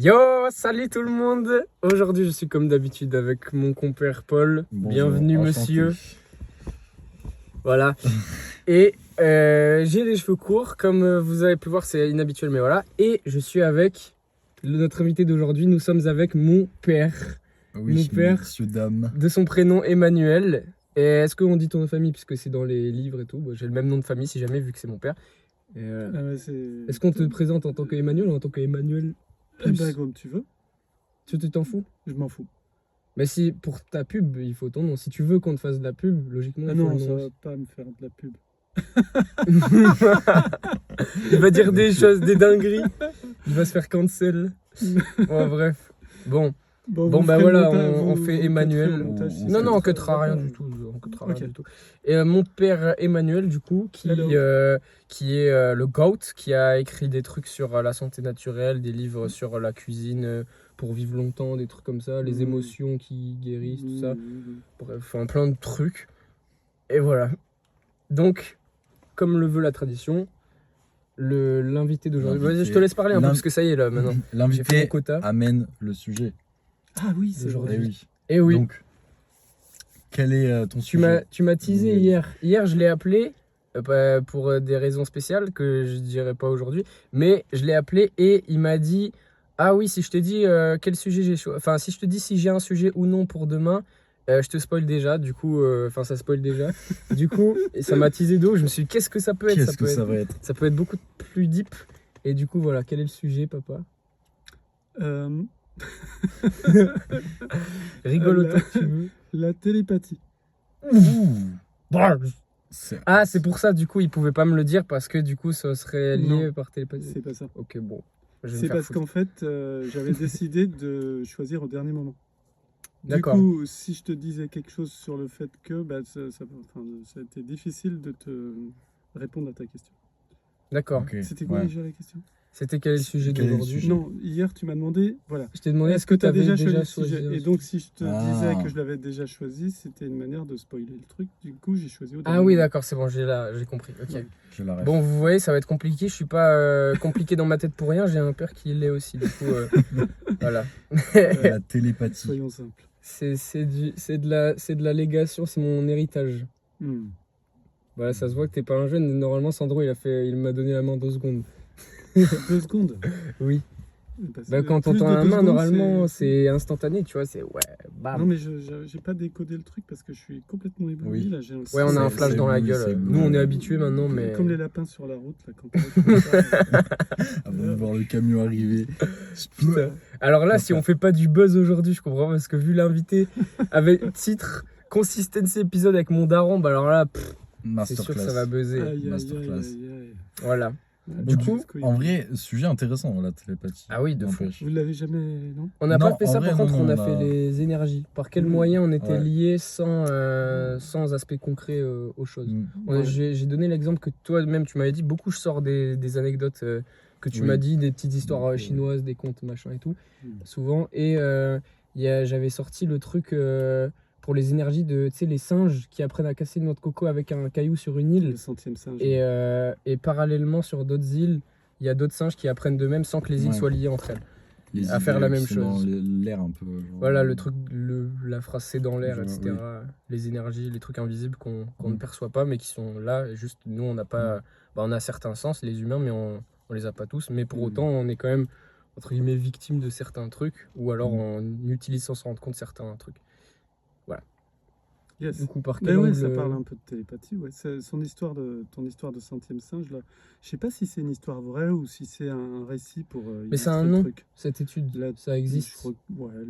Yo, salut tout le monde. Aujourd'hui, je suis comme d'habitude avec mon compère Paul. Bonjour, Bienvenue, enchanté. monsieur. Voilà. Et j'ai les cheveux courts, comme vous avez pu voir, c'est inhabituel, mais voilà. Et je suis avec notre invité d'aujourd'hui. Nous sommes avec mon père, Oui, mon père. monsieur, dame. de son prénom Emmanuel. Et est-ce qu'on dit ton nom de famille puisque c'est dans les livres et tout? Bon, j'ai le même nom de famille si jamais, vu que c'est mon père. Et, est-ce qu'on te présente en tant qu'Emmanuel ou en tant qu'Emmanuel plus? Comme tu veux, Tu t'en fous? je m'en fous. Mais si pour ta pub, il faut ton nom. Si tu veux qu'on te fasse de la pub, logiquement, Ah il faut non, le ça nom va aussi. pas me faire de la pub. Il va dire des choses, des dingueries. Il va se faire cancel. Bon, bref. Bon, Bon, bah vous ferez voilà, le montage, on vous fait cutterez Emmanuel. au montage, si Non, ça non, on vous cuttera va rien pas. du tout. On cuttera Ok. rien du tout. Et mon père Emmanuel, du coup, qui Hello. est le GOAT, qui a écrit des trucs sur la santé naturelle, des livres sur la cuisine pour vivre longtemps, des trucs comme ça, les émotions qui guérissent, tout ça. Bref, enfin, plein de trucs. Et voilà. Donc, comme le veut la tradition, l'invité d'aujourd'hui. Vas-y, je te laisse parler un peu, parce que ça y est, là, maintenant. J'ai fait mon L'invité quota. amène le sujet. Ah oui, c'est Aujourd'hui. Eh vrai. oui. Et oui. Donc, quel est ton sujet? Tu m'as teasé Oui. hier. Hier, je l'ai appelé pour des raisons spéciales que je dirai pas aujourd'hui. Mais je l'ai appelé et il m'a dit: ah oui, si je te dis quel sujet j'ai choisi. Enfin, si je te dis si j'ai un sujet ou non pour demain, je te spoil déjà. Du coup, enfin, ça spoil déjà. Du coup, et ça m'a teasé d'eau. Je me suis dit, qu'est-ce que ça peut être? Qu'est-ce que ça va être? Ça peut être beaucoup plus deep. Et du coup, voilà, quel est le sujet, papa? Rigole autant que tu veux. La télépathie. Ah, c'est pour ça, du coup, il pouvait pas me le dire parce que du coup, ça serait lié Non. par télépathie. C'est pas ça. Ok, bon. Je vais me C'est faire parce foutre. qu'en fait, j'avais décidé de choisir au dernier moment. Du D'accord. coup, si je te disais quelque chose sur le fait que, bah, ça a été difficile de te répondre à ta question. D'accord. Ok, C'était quoi ouais. déjà la question? C'était quel est le sujet Quel est le d'aujourd'hui? sujet? Non, hier tu m'as demandé, voilà. Je t'ai demandé Est-ce que tu as t'avais déjà choisi le choisi sujet? un Et sujet. donc, si je te disais Ah. que je l'avais déjà choisi, c'était une manière de spoiler le truc. Du coup, j'ai choisi au dernier Ah oui, moment. d'accord, c'est bon, j'ai compris. Ok. Ouais. Je la rêve. Bon, vous voyez, ça va être compliqué. Je suis pas compliqué dans ma tête pour rien. J'ai un père qui l'est aussi. Du coup, voilà. La télépathie. Soyons simples. C'est de la légation, c'est mon héritage. Hmm. Voilà, ça se voit que t'es pas un jeune. Normalement, Sandro, il m'a donné la main 2 secondes. 2 secondes. Oui. Parce Bah, que quand on plus tend de la 2 main, secondes, normalement, c'est instantané, tu vois. C'est ouais, bam. Non, mais j'ai pas décodé le truc parce que je suis complètement ébloui. Oui. Là, j'ai un Ouais, on a un C'est- flash c'est dans la bleu, gueule. c'est Nous, bleu. on est habitués maintenant, mais. Comme les lapins sur la route, là, quand on ça, Avant de voir le camion arriver. Putain. Alors là, si on fait pas du buzz aujourd'hui, je comprends pas, parce que vu l'invité avec titre Consistency épisode avec mon daron, bah alors là, c'est sûr que ça va buzzer. Aïe, aïe, Masterclass. aïe, aïe, aïe. Voilà. Du coup, coup, en vrai, sujet intéressant, la télépathie. Ah oui, de fou. N'empêche. Vous l'avez jamais, non? On n'a Non, pas fait en ça, vrai, par contre, non, on a on fait a- les énergies. Par quel Mmh. moyen on était Ouais. liés sans aspect concret aux choses. Mm. Ouais. J'ai donné l'exemple que toi-même, tu m'avais dit, beaucoup je sors des anecdotes que tu Oui. m'as dit, des petites histoires Donc, chinoises, des contes, machin et tout, Mm. souvent. Et j'avais sorti le truc pour les énergies de, tu sais, les singes qui apprennent à casser une noix de coco avec un caillou sur une île. Le 100e singe. Et parallèlement, sur d'autres îles, il y a d'autres singes qui apprennent de même sans que les îles Ouais. soient liées entre elles. Les à faire idées la même qui sont dans chose. l'air un peu. genre. Voilà, le truc, la phrase c'est dans l'air, Je- etc. oui. Les énergies, les trucs invisibles qu'on ne Mm. perçoit pas, mais qui sont là. Et juste, nous, on n'a pas. Bah, on a certains sens, les humains, mais on les a pas tous. Mais pour Mm. autant, on est quand même, entre guillemets, victime de certains trucs, ou alors Mm. on utilise sans s'en rendre compte certains trucs. Yes. Du coup, par Ben quel ouais, angle, ça parle un peu de télépathie. Ouais. C'est ton histoire de 100e singe, là. Je sais pas si c'est une histoire vraie ou si c'est un récit pour Mais c'est illustrer un le nom, truc. cette étude, Là, ça existe. Ouais,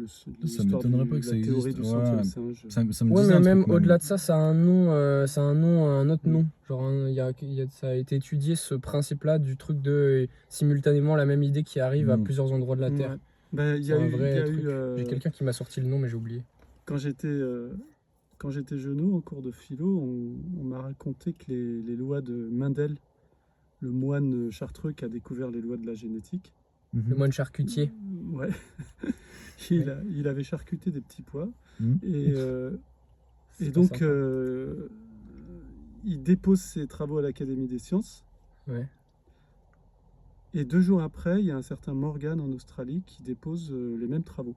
Ça l'histoire m'étonnerait pas que ça la théorie existe. du Ouais. 100e singe. Ça me Ouais, disait mais un même truc, au-delà de ça, ça a un nom, un autre Mm. nom. Genre, ça a été étudié, ce principe-là, du truc de simultanément la même idée qui arrive à Mm. plusieurs endroits de la Terre. Ouais. Ben, il y C'est a un eu, il y vrai a truc. eu, J'ai quelqu'un qui m'a sorti le nom, mais j'ai oublié. quand j'étais genou en cours de philo, on m'a raconté que les lois de Mendel, le moine chartreux qui a découvert les lois de la génétique, Le moine charcutier. ouais, il avait charcuté des petits pois Mm. et pas donc sympa. il dépose ses travaux à l'Académie des sciences Ouais. Et 2 jours après, il y a un certain Morgan en Australie qui dépose les mêmes travaux.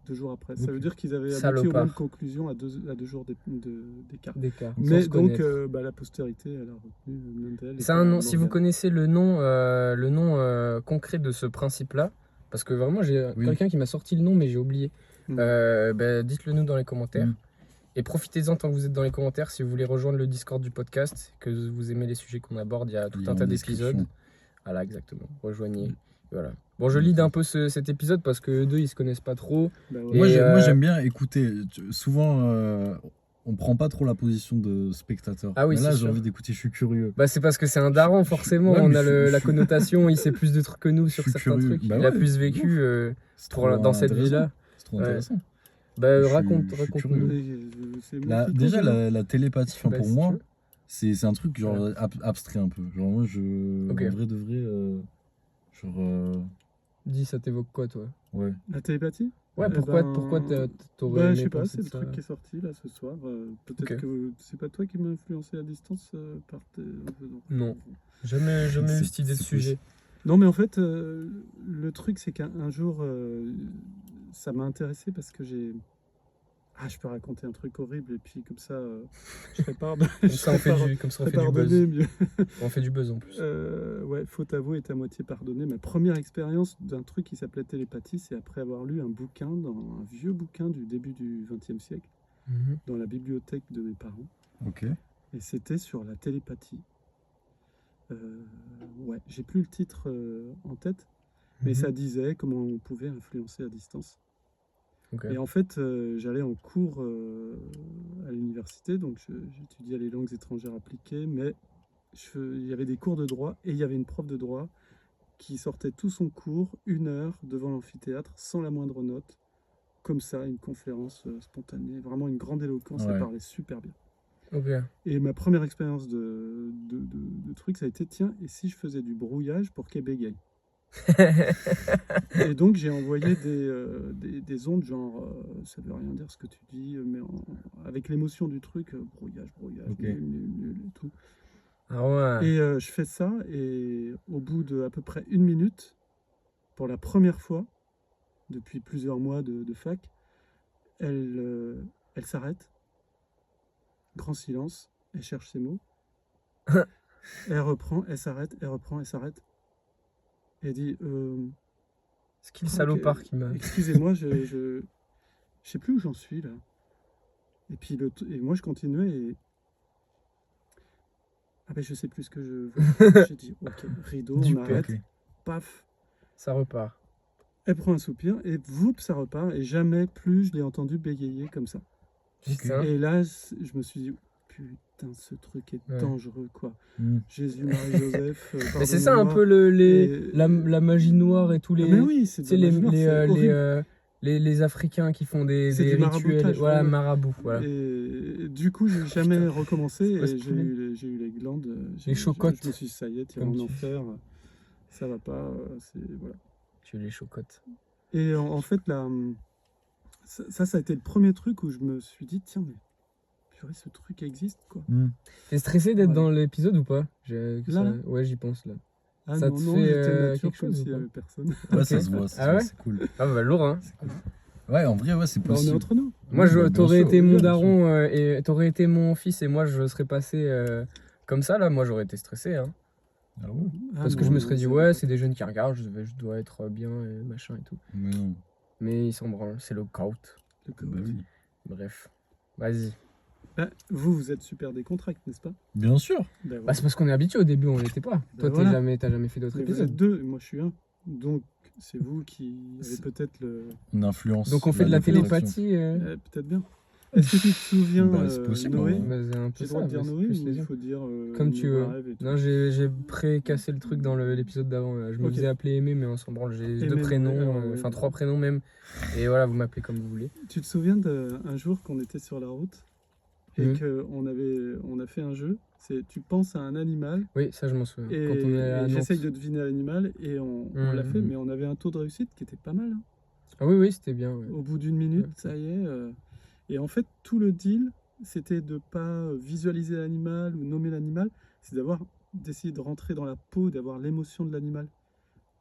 2 jours après. Ça Ok. veut dire qu'ils avaient abouti Salopard. aux mêmes conclusions à 2 jours d'écart. D'écart. Mais Sans se donc, connaître. la postérité, elle a retenu Mendel. et C'est pas un nom, si vous Morgan. connaissez le nom concret de ce principe-là, parce que vraiment j'ai Oui. quelqu'un qui m'a sorti le nom mais j'ai oublié. Mm. Dites-le nous dans les commentaires. Mm. Et profitez-en tant que vous êtes dans les commentaires si vous voulez rejoindre le Discord du podcast, que vous aimez les sujets qu'on aborde, il y a tout Lien un tas en d'épisodes. description. Voilà, exactement. Rejoignez. Mm. Voilà. Bon, je lead un peu cet épisode parce que eux deux ils se connaissent pas trop. Bah ouais. Et, Moi, j'aime bien écouter. Souvent, on prend pas trop la position de spectateur. Ah oui, mais là, c'est j'ai sûr. envie d'écouter, je suis curieux. Bah, c'est parce que c'est un daron, forcément. Ouais, On mais a je la suis- connotation, il sait plus de trucs que nous sur Je suis certains curieux. trucs. Bah Il a ouais, plus vécu c'est trop dans cette intéressant. vie-là. C'est trop Ouais. intéressant. Bah, Je suis raconte-nous. curieux. C'est moi qui Déjà, compte, la télépathie, Bah, pour si tu moi, veux. c'est un truc genre abstrait un peu. Genre, moi, Ok. en vrai de vrai, Dis, ça t'évoque quoi, toi? ouais. La télépathie? Ouais, Eh pourquoi ben, t'aurais Bah, aimé je sais pas, penser c'est de le ça? truc qui est sorti là ce soir. Peut-être Ok. que c'est pas toi qui m'as influencé à distance par tes. Non. Jamais eu C'est- cette idée de c'est sujet. Non, mais en fait, le truc, c'est qu'un jour, ça m'a intéressé parce que j'ai. Ah, je peux raconter un truc horrible et puis comme ça, je répare. Comme ça, on fait du buzz. Mieux. On fait du buzz en plus. Ouais, faute avouée est à moitié pardonnée. Ma première expérience d'un truc qui s'appelait télépathie, c'est après avoir lu un bouquin, un vieux bouquin du début du XXe siècle, Mhm. dans la bibliothèque de mes parents. Ok. Et c'était sur la télépathie. Ouais, j'ai plus le titre en tête, mais Mhm. ça disait comment on pouvait influencer à distance. Ok. Et en fait, j'allais en cours à l'université, donc j'étudiais les langues étrangères appliquées, mais il y avait des cours de droit et il y avait une prof de droit qui sortait tout son cours, 1 heure devant l'amphithéâtre, sans la moindre note, comme ça, une conférence spontanée, vraiment une grande éloquence, elle Ouais. parlait super bien. Ok. Et ma première expérience de truc, ça a été, tiens, et si je faisais du brouillage pour qu'elle bégaye? Et donc j'ai envoyé des ondes, genre, ça veut rien dire ce que tu dis, mais avec l'émotion du truc, brouillage, Ok. nul et tout. Ah ouais. Et je fais ça, et au bout de à peu près 1 minute, pour la première fois, depuis plusieurs mois de fac, elle s'arrête, grand silence, elle cherche ses mots, elle reprend, elle s'arrête, elle reprend, elle s'arrête, et elle dit Ce qu'il salopard qui m'a. excusez-moi, je sais plus où j'en suis là. Et puis et moi je continuais et ah ben je sais plus ce que je veux. J'ai dit ok, rideau, Du on arrête, Ok. paf. Ça repart. Elle prend un soupir et voup, ça repart et jamais plus je l'ai entendu bégayer comme ça. Putain. Et là je me suis dit putain ce truc est Ouais. dangereux quoi. Hmm. Jésus, Marie, Joseph. Mais c'est ça un pardonnez-moi. peu Et- la magie noire et tous Ah les. mais oui, c'est Tu sais, de la magie noire, c'est horrible. les Africains qui font des C'est du rituels. maraboutage, Voilà, ouais. marabout. Voilà. Et du coup, j'ai jamais recommencé c'est quoi et ce poulet j'ai eu les glandes. Les chocottes. Je me suis dit, ça y est, tu Comme vas en tu- enfer. Ça va pas. Voilà. Tu les chocottes. Et en fait, là, ça a été le premier truc où je me suis dit, tiens, mais purée, ce truc existe, quoi. Hmm. T'es stressé d'être Voilà. dans l'épisode ou pas? Là Ouais, j'y pense là. Ah Ça non, te non, fait, j'étais nature quelque comme chose s'il ou y pas avait personne. Ouais, Ok. ça se voit, Ah ouais c'est cool. Ah bah lourd hein. Ouais, en vrai, ouais, c'est Bah, on est possible. entre nous. Moi, Oui, bah, bien t'aurais sûr, été mon bien sûr. daron et t'aurais été mon fils et moi je serais passé comme ça là. Moi j'aurais été stressé hein. Ah ouais? Parce que je me serais dit ouais c'est des jeunes qui regardent, je dois être bien et machin et tout. Mais non. Mais ils s'en branlent, c'est le caut. Bah oui. Bref, vas-y. Bah, vous êtes super décontracté, n'est-ce pas? Bien sûr. Bah, Bah voilà. c'est parce qu'on est habitué au début, on l'était pas. Toi voilà. t'as jamais fait d'autres Mais vous épisodes. êtes 2 et moi je suis 1. Donc, c'est vous qui avez C'est- peut-être le. On influence. Donc on fait de la télépathie. Peut-être bien. Est-ce que tu te souviens, Bah, c'est possible, Noé? hein. Bah, c'est un peu J'ai le ça. droit de dire bah, c'est Noé plus ou les il gens. faut dire Comme tu veux. Rêve et tout. Non, j'ai pré-cassé le truc dans l'épisode d'avant. Là. Je me Ok. faisais appeler Aimé, mais on s'en branle. J'ai Aimé, 2 prénoms, ouais, enfin ouais. 3 prénoms même. Et voilà, vous m'appelez comme vous voulez. Tu te souviens d'un jour qu'on était sur la route et Mhm. on a fait un jeu, c'est tu penses à un animal Oui, ça je m'en souviens. et, Quand on est à et Nantes. j'essaye de deviner l'animal et on l'a Mhm. fait, mais on avait un taux de réussite qui était pas mal. Hein. Ah oui, c'était bien. Ouais. Au bout d'1 minute, Ouais. ça y est. Et en fait, tout le deal, c'était de pas visualiser l'animal ou nommer l'animal, c'est d'essayer de rentrer dans la peau, d'avoir l'émotion de l'animal.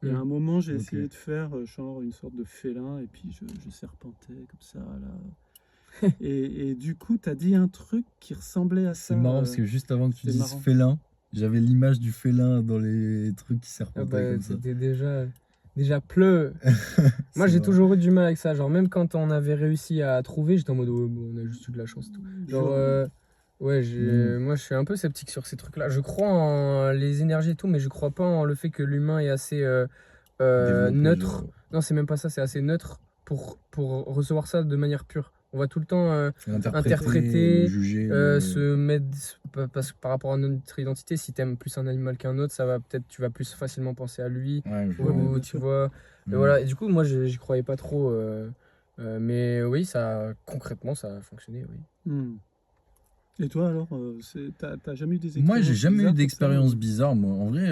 Et à un moment, j'ai Ok. essayé de faire genre une sorte de félin, et puis je serpentais comme ça, là. Et du coup, tu as dit un truc qui ressemblait à C'est ça. marrant parce que juste avant que tu c'était dises marrant. félin, j'avais l'image du félin dans les trucs qui Ah serpentaient bah, comme ça. t'étais déjà pleu. Moi, C'est j'ai marrant. toujours eu du mal avec ça. Genre, même quand on avait réussi à trouver, j'étais en mode, oh, bon, on a juste eu de la chance. Et tout. Genre, ouais, moi, je suis un peu sceptique sur ces trucs-là. Je crois en les énergies et tout, mais je crois pas en le fait que l'humain est assez Développé, neutre. genre, Non, c'est même pas ça, c'est assez neutre pour recevoir ça de manière pure. On va tout le temps interpréter, le interpréter, juger. se mettre. Parce que par rapport à notre identité, si t'aimes plus un animal qu'un autre, ça va peut-être, tu vas plus facilement penser à lui. Ouais, je Ouais, vois. mais Ou bien tu sûr. vois. Et Mm. voilà. Et du coup, moi, j'y croyais pas trop. Mais oui, concrètement, ça a fonctionné, oui. Hmm. Et toi alors, t'as jamais eu des Moi, j'ai expériences jamais eu bizarres comme ça, d'expérience bizarre, moi. En vrai,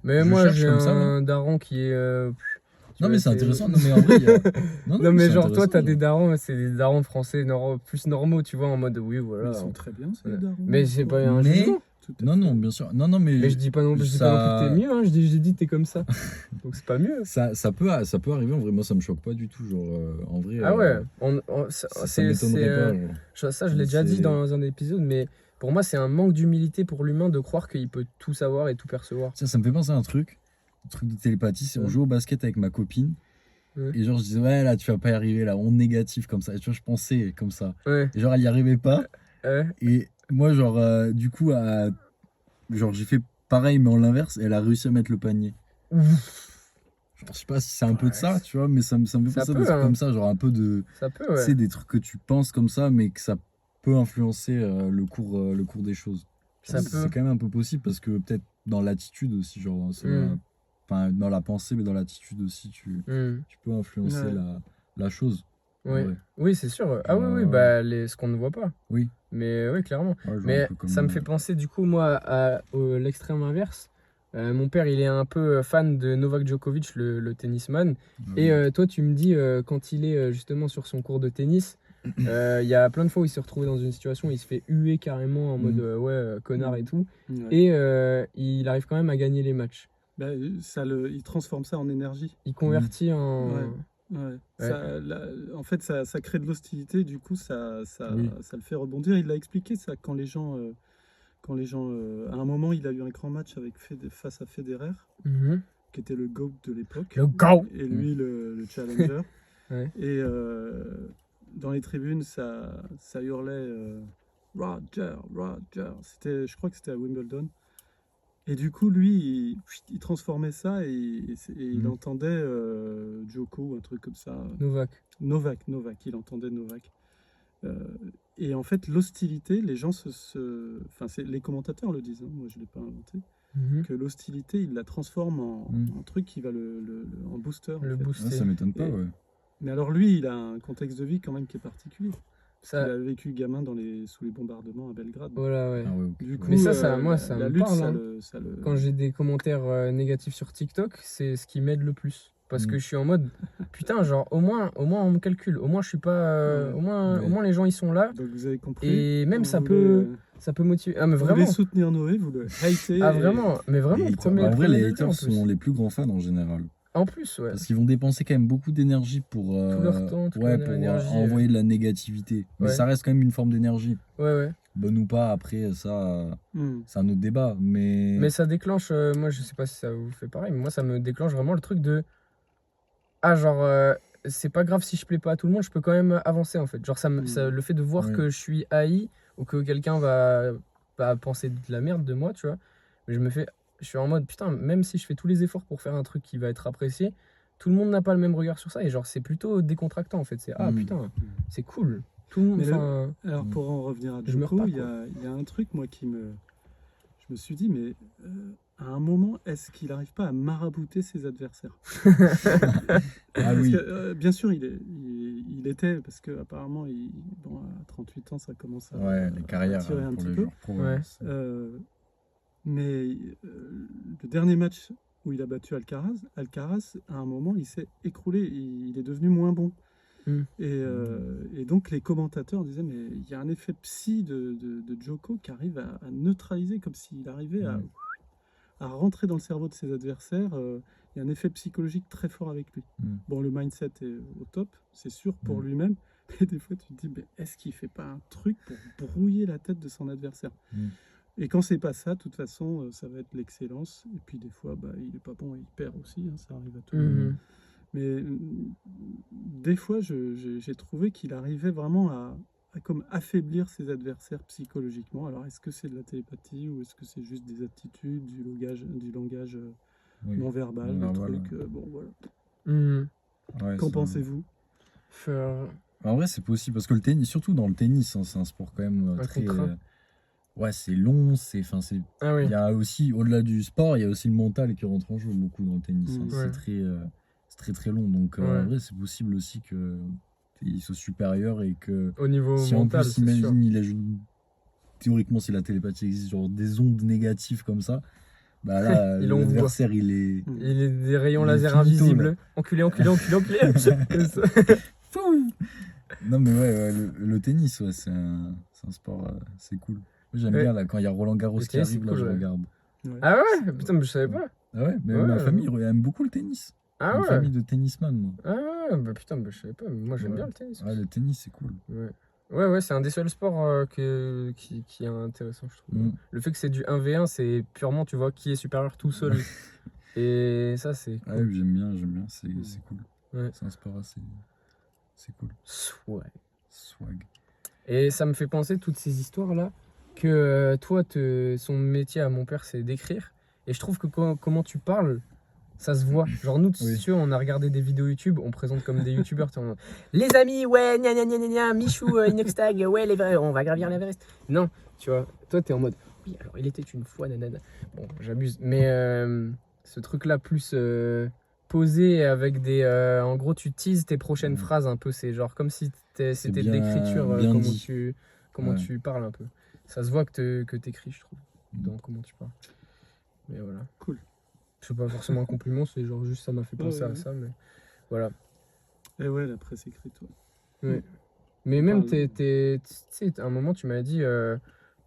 Mais je moi, cherche j'ai comme ça, là. un daron qui est. Tu Non, vois, mais c'est intéressant. Non, mais en vrai, il y a... Non, Non, mais mais c'est genre, toi, intéressant, t'as des genre. darons, mais c'est des darons français plus normaux, tu vois, en mode oui, Mais voilà. ils sont très bien, ces Voilà. darons. Mais c'est quoi. pas un Mais... jugement. Tout à Non, fait. non, bien sûr. Non, non, Mais mais je dis pas non plus que t'es ça... mieux, hein. J'ai dit t'es comme ça. Donc c'est pas mieux. Ça peut arriver, en vrai. Moi, ça me choque pas du tout. Genre, en vrai, Ah ouais, ça m'étonnerait pas. Genre. ça je l'ai déjà dit C'est... dans un épisode, mais pour moi c'est un manque d'humilité pour l'humain de croire qu'il peut tout savoir et tout percevoir. Tiens, ça me fait penser à un truc de télépathie. C'est on Ouais. jouait au basket avec ma copine. Ouais. Et genre, je disais, ouais, là, tu vas pas y arriver, là, on négatif comme ça. Et tu vois, je pensais comme ça. Ouais, Et genre, elle y arrivait pas. ouais. Et moi, genre, du coup, genre, j'ai fait pareil, mais en l'inverse. Et elle a réussi à mettre le panier. Genre, je sais pas si c'est un peu de Ouais, ça, tu vois, mais ça me fait ça penser à des peut, trucs hein. comme ça. Genre, un peu de. Ça peut, Tu ouais. sais, des trucs que tu penses comme ça, mais que ça peut influencer le cours des choses. Genre, Ça c'est peut. quand même un peu possible parce que peut-être dans l'attitude aussi, genre, Hmm, enfin, dans la pensée, mais dans l'attitude aussi, hmm. tu peux influencer Ouais. la chose. En Ouais. vrai. Oui, c'est sûr. Ah Genre, oui, oui, bah ce qu'on ne voit pas. oui, Mais oui, clairement. ouais, genre un Mais peu ça me comme. fait penser du coup, moi, à l'extrême inverse. Mon père, il est un peu fan de Novak Djokovic, le tennisman. Et toi, tu me dis, quand il est justement sur son cours de tennis, il y a plein de fois où il se retrouve dans une situation où il se fait huer carrément en mode ouais, connard et tout. Ouais. Et il arrive quand même à gagner les matchs. Bah, il transforme ça en énergie. Il convertit en. Ouais. Ouais. Ouais. En fait, ça crée de l'hostilité, du coup, Oui. ça le fait rebondir. Il l'a expliqué, ça, à un moment, il a eu un grand match face à Federer, Mhm. qui était le GOAT de l'époque. Le GOAT. Et lui, le challenger. Ouais. Et dans les tribunes, ça hurlait Roger, Roger. Je crois que c'était à Wimbledon. Et du coup, lui, il transformait ça et il Mhm. entendait Djoko ou un truc comme ça. Novak. Novak, il entendait Novak. Euh, et en fait, l'hostilité, les gens enfin, les commentateurs le disent, hein, moi je ne l'ai pas inventé, Mhm. que l'hostilité, il la transforme Mhm. en truc qui va en booster. En Le fait. Ouais, booster. ça m'étonne pas, Et- ouais. Mais alors lui, il a un contexte de vie quand même qui est particulier. Il Ça, a vécu gamin sous les bombardements à Belgrade. voilà, ouais. Ah ouais, ok. Du coup, Mais ça, moi, ça la me lutte, parle, hein. Quand j'ai des commentaires négatifs sur TikTok, c'est ce qui m'aide le plus. Parce que Mm. je suis en mode, putain, genre, au moins on me calcule. Au moins, je suis pas. Ouais. Au Ouais. moins, les gens, ils sont là. Donc vous avez compris. Et même, Vous voulez, ça peut motiver. Ah, mais vous voulez vraiment. soutenir Noé, vous le hatez. Ah, et- vraiment. Mais vraiment, Les haters. Bah, en vrai, premier les degré, haters en plus. sont les plus grands fans en général. En plus, ouais. Parce qu'ils vont dépenser quand même beaucoup d'énergie pour, Tout leur temps, toute ouais, leur pour énergie. envoyer de la négativité. Mais Ouais. ça reste quand même une forme d'énergie. Ouais, ouais. Bonne ou pas, après, ça, Hmm. c'est un autre débat. Mais ça déclenche, moi je sais pas si ça vous fait pareil, mais moi ça me déclenche vraiment le truc de ah genre c'est pas grave si je plais pas à tout le monde, je peux quand même avancer en fait. Genre le fait de voir Ouais. que je suis haï ou que quelqu'un va penser de la merde de moi, tu vois. Mais je suis en mode putain, même si je fais tous les efforts pour faire un truc qui va être apprécié, tout le monde n'a pas le même regard sur ça et genre c'est plutôt décontractant en fait. C'est ah Mm. putain, c'est cool. Tout le monde, Mais le- enfin, Alors Mm. pour en revenir à Je meurs Djoko, pas, il y a un truc moi je me suis dit mais à un moment est-ce qu'il n'arrive pas à marabouter ses adversaires? Ah Parce oui. que, bien sûr il était parce que apparemment bon, à 38 ans ça commence Ouais, les carrières tirer un pour petit les peu. joueurs pro. Ouais. Euh, mais le dernier match où il a battu Alcaraz, à un moment, il s'est écroulé. Il est devenu moins bon. Mm. Et donc, les commentateurs disaient, mais il y a un effet psy de Djoko qui arrive à neutraliser, comme s'il arrivait à... Mm. à rentrer dans le cerveau de ses adversaires. Il y a un effet psychologique très fort avec lui. Bon, le mindset est au top, c'est sûr, pour lui-même. Mais des fois, tu te dis, mais est-ce qu'il fait pas un truc pour brouiller la tête de son adversaire? Et quand c'est pas ça, de toute façon, ça va être l'excellence. Et puis des fois, il est pas bon et il perd aussi, hein, ça arrive à tout le monde. Mais des fois, j'ai trouvé qu'il arrivait vraiment à comme affaiblir ses adversaires psychologiquement. Alors, est-ce que c'est de la télépathie ou est-ce que c'est juste des attitudes, du langage non verbal, des trucs bon, voilà. Qu'en pensez-vous? En vrai, c'est possible parce que le tennis, surtout dans le tennis, hein, c'est un sport quand même très. Ouais, c'est long, il y a aussi, au-delà du sport, il y a aussi le mental qui rentre en jeu beaucoup dans le tennis. C'est très très long. Donc en vrai, c'est possible aussi qu'il soit supérieur et que au niveau si mental, en plus, imagine, il a théoriquement, si la télépathie existe, genre des ondes négatives comme ça, bah là, l'adversaire, il est des rayons laser invisibles. Enculé. Non mais le tennis, c'est un sport, c'est cool. J'aime bien là, quand il y a Roland Garros qui arrive, là, je regarde. Ah ouais? Putain, mais je savais pas. Ah ouais, mais ma famille aime beaucoup le tennis. Une famille de tennisman, moi. Ah ouais, putain, je savais pas. Mais moi, j'aime bien le tennis. Ouais, le tennis, c'est cool. Ouais, c'est un des seuls sports qui est intéressant, je trouve. Le fait que c'est du 1v1, c'est purement, tu vois, qui est supérieur tout seul. Et ça, c'est cool. Ouais, j'aime bien, c'est cool. C'est un sport assez... C'est cool. Swag. Et ça me fait penser toutes ces histoires-là, que toi, son métier à mon père, c'est d'écrire. Et je trouve que comment tu parles, ça se voit. Genre nous, tu vois, on a regardé des vidéos YouTube, on présente comme des youtubeurs. Les amis, ouais, gna gna gna gna gna, Michou, Inoxtag, ouais, on va gravir l'Everest. Non, tu vois, toi, t'es en mode, oui, alors il était une fois, nanana. Bon, j'abuse. Mais ce truc-là, plus posé avec des... en gros, tu teases tes prochaines phrases un peu. C'est genre comme si c'était de l'écriture, comment tu parles un peu. Ça se voit que t'écris, je trouve, dans comment tu parles. Mais voilà. Cool. C'est pas forcément un compliment, c'est genre juste ça m'a fait penser à ça, mais voilà. Et ouais, la presse écrite, ouais. Mais même, tu sais, à un moment, tu m'as dit,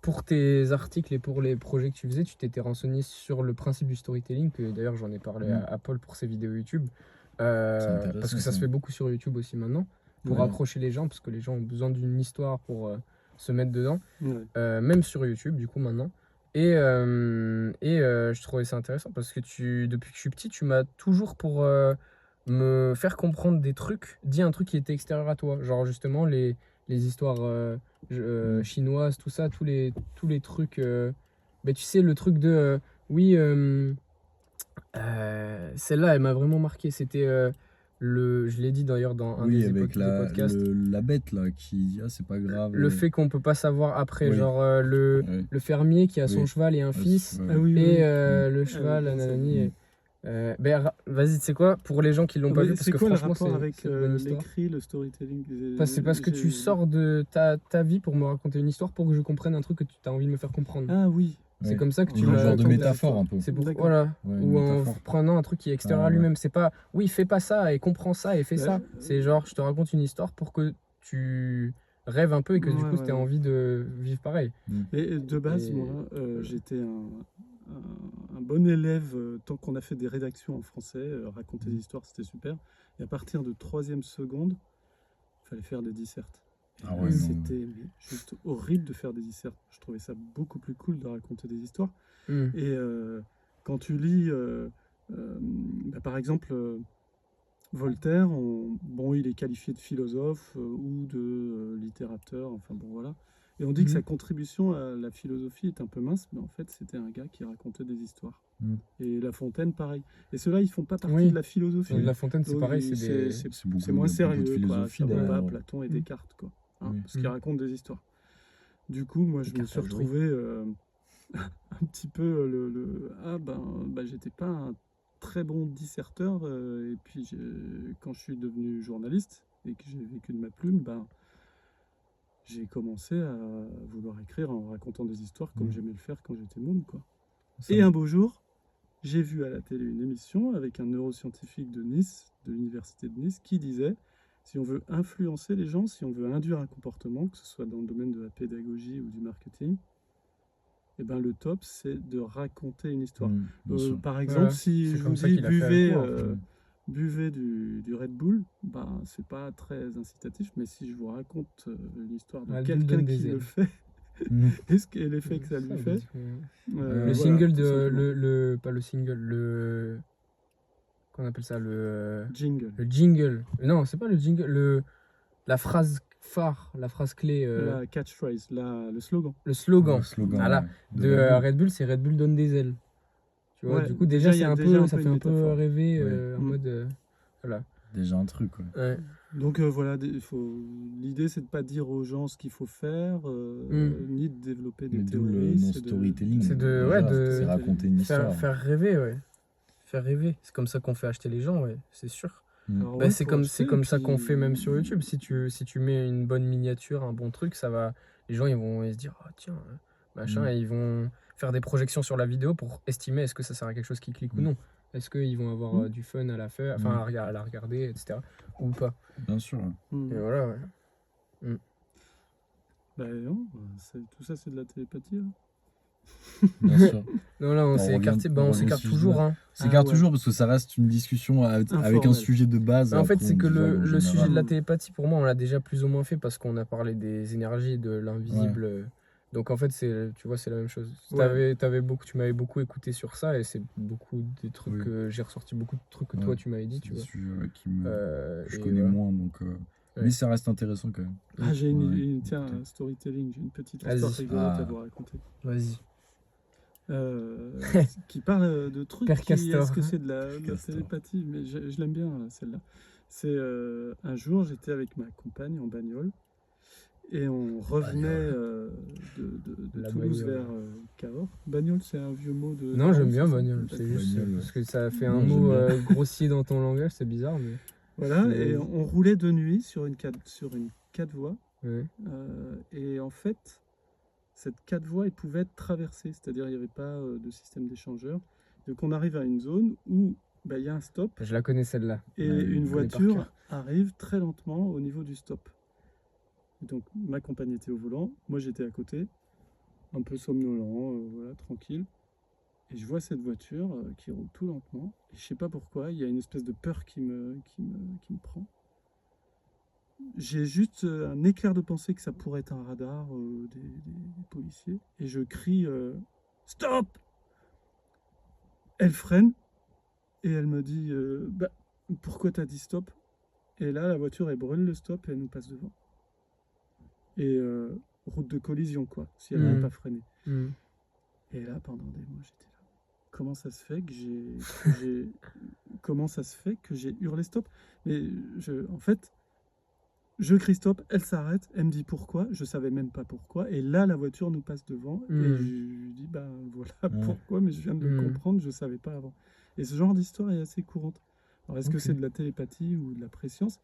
pour tes articles et pour les projets que tu faisais, tu t'étais renseigné sur le principe du storytelling, que d'ailleurs j'en ai parlé à Paul pour ses vidéos YouTube, parce que ça se fait beaucoup sur YouTube aussi maintenant, pour accrocher les gens, parce que les gens ont besoin d'une histoire pour se mettre dedans, même sur YouTube, du coup, maintenant. Et je trouvais ça intéressant parce que depuis que je suis petit, tu m'as toujours pour me faire comprendre des trucs, dit un truc qui était extérieur à toi. Genre justement les histoires chinoises, tout ça, tous les trucs. Tu sais, le truc de... oui, celle-là, elle m'a vraiment marqué. C'était... je l'ai dit d'ailleurs dans un des podcasts. La bête là qui dit c'est pas grave. Le fait qu'on peut pas savoir après, genre le fermier qui a son cheval et un fils, et le cheval, nanani. Vas-y, tu sais quoi, pour les gens qui l'ont pas vu, parce que franchement, c'est avec l'écrit, le storytelling. C'est parce que tu sors de ta vie pour me raconter une histoire pour que je comprenne un truc que tu as envie de me faire comprendre. Ah oui. C'est comme ça que tu un genre de métaphore un peu. C'est pour ou en prenant un truc qui est extérieur à lui-même. C'est pas oui, fais pas ça et comprends ça et fais ça. C'est genre je te raconte une histoire pour que tu rêves un peu et que du coup tu aies envie de vivre pareil. Et de base, moi, j'étais un bon élève tant qu'on a fait des rédactions en français, raconter des histoires, c'était super. Et à partir de 3e seconde, il fallait faire des dissertes. C'était juste horrible de faire des dissertes. Je trouvais ça beaucoup plus cool de raconter des histoires. Et quand tu lis, par exemple, Voltaire, il est qualifié de philosophe ou de littérateur, enfin bon voilà. Et on dit que sa contribution à la philosophie est un peu mince, mais en fait c'était un gars qui racontait des histoires. Et La Fontaine, pareil. Et ceux-là, ils font pas partie de la philosophie. La Fontaine, c'est pareil, c'est moins sérieux, quoi. Ça va pas Platon et Descartes, quoi. Parce qu'ils racontent des histoires. Du coup, moi, je me suis retrouvé un petit peu j'étais pas un très bon disserteur. Et puis, quand je suis devenu journaliste et que j'ai vécu de ma plume, j'ai commencé à vouloir écrire en racontant des histoires comme j'aimais le faire quand j'étais môme, quoi. Et un beau jour, j'ai vu à la télé une émission avec un neuroscientifique de Nice, de l'université de Nice, qui disait: si on veut influencer les gens, si on veut induire un comportement, que ce soit dans le domaine de la pédagogie ou du marketing, Et ben le top, c'est de raconter une histoire. Par exemple, voilà. si je vous dis buvez du Red Bull, ben c'est pas très incitatif, mais si je vous raconte l'histoire de quelqu'un qui le fait, et l'effet que ça lui fait. Le single de pas le single, qu'on appelle ça jingle. Le jingle. Non, c'est pas le jingle, la phrase phare, la phrase clé. La catchphrase, le slogan. Le slogan. Voilà. De Red Bull, c'est Red Bull donne des ailes. Tu vois, du coup, déjà, ça fait un peu rêver en mode. Voilà. Déjà un truc, quoi. Ouais. Donc voilà, l'idée c'est de pas dire aux gens ce qu'il faut faire, ni de développer des théories. Non storytelling. C'est raconter une histoire. Faire rêver, ouais. Faire rêver. C'est comme ça qu'on fait acheter les gens, ouais, c'est sûr. C'est comme ça qu'on fait même sur YouTube. Si tu mets une bonne miniature, un bon truc, ça va. Les gens ils vont se dire, oh, tiens, machin, et ils vont faire des projections sur la vidéo pour estimer est-ce que ça sert à quelque chose qui clique ou non. Est-ce qu'ils vont avoir du fun à la faire, à la regarder, etc. Ou pas. Bien sûr. Et voilà, ouais. Bah non, tout ça c'est de la télépathie. Bien sûr. Non, là on s'écarte toujours. On s'écarte toujours parce que ça reste une discussion avec un sujet de base. En fait, c'est que le sujet de la télépathie, pour moi, on l'a déjà plus ou moins fait parce qu'on a parlé des énergies, de l'invisible. Ouais. Donc en fait, tu vois, c'est la même chose. Ouais. Tu m'avais beaucoup écouté sur ça et c'est beaucoup des trucs que j'ai ressorti beaucoup de trucs que toi tu m'avais dit. Tu vois. Je connais moins donc. Mais ça reste intéressant quand même. Ah, j'ai un storytelling, j'ai une petite histoire rigolote à vous raconter. Vas-y. Qui parle de trucs est-ce que c'est de la télépathie, mais je l'aime bien celle-là. C'est un jour j'étais avec ma compagne en bagnole et on revenait de Toulouse vers Cahors. Bagnole, c'est un vieux mot de... Non, j'aime bien bagnole, c'est juste parce que ça fait un mot grossier dans ton langage, c'est bizarre. Mais... Voilà, et on roulait de nuit sur une 4 voies. Ouais. Et en fait, cette 4 voies, elle pouvait être traversée, c'est-à-dire il n'y avait pas de système d'échangeur. Donc on arrive à une zone où il y a un stop. Je la connais celle-là. Et une voiture arrive très lentement au niveau du stop. Et donc ma compagne était au volant, moi j'étais à côté, un peu somnolent, voilà, tranquille. Et je vois cette voiture qui roule tout lentement. Et je sais pas pourquoi, il y a une espèce de peur qui me prend. J'ai juste un éclair de pensée que ça pourrait être un radar des policiers. Et je crie stop! Elle freine et elle me dit pourquoi t'as dit stop? Et là, la voiture, elle brûle le stop et elle nous passe devant. Et route de collision, quoi, si elle n'avait pas freiné. Et là, pendant des mois, j'étais là. Comment ça se fait que j'ai hurlé stop? Mais en fait, je crie stop, elle s'arrête, elle me dit pourquoi, je savais même pas pourquoi, et là la voiture nous passe devant, et je lui dis voilà pourquoi, mais je viens de le comprendre, je savais pas avant. Et ce genre d'histoire est assez courante. Alors est-ce que c'est de la télépathie ou de la préscience?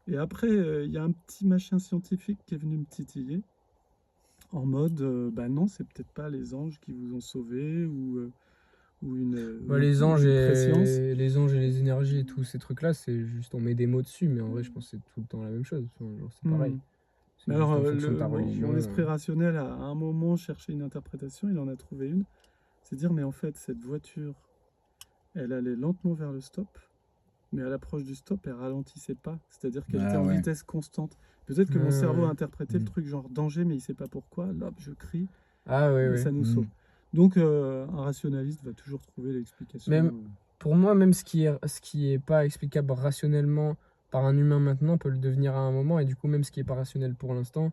Et après, il y a un petit machin scientifique qui est venu me titiller, en mode, non, c'est peut-être pas les anges qui vous ont sauvé, ou les anges et les énergies et tous ces trucs-là, c'est juste on met des mots dessus, mais en vrai, je pense que c'est tout le temps la même chose. C'est pareil. Mais alors, mon esprit rationnel a à un moment cherché une interprétation, il en a trouvé une. C'est dire, mais en fait, cette voiture, elle allait lentement vers le stop, mais à l'approche du stop, elle ralentissait pas. C'est-à-dire qu'elle était en vitesse constante. Peut-être que mon cerveau a interprété le truc genre danger, mais il sait pas pourquoi. Là, je crie, et ça nous sauve. Donc, un rationaliste va toujours trouver l'explication. Même, pour moi, même ce qui est pas explicable rationnellement par un humain maintenant peut le devenir à un moment. Et du coup, même ce qui est pas rationnel pour l'instant,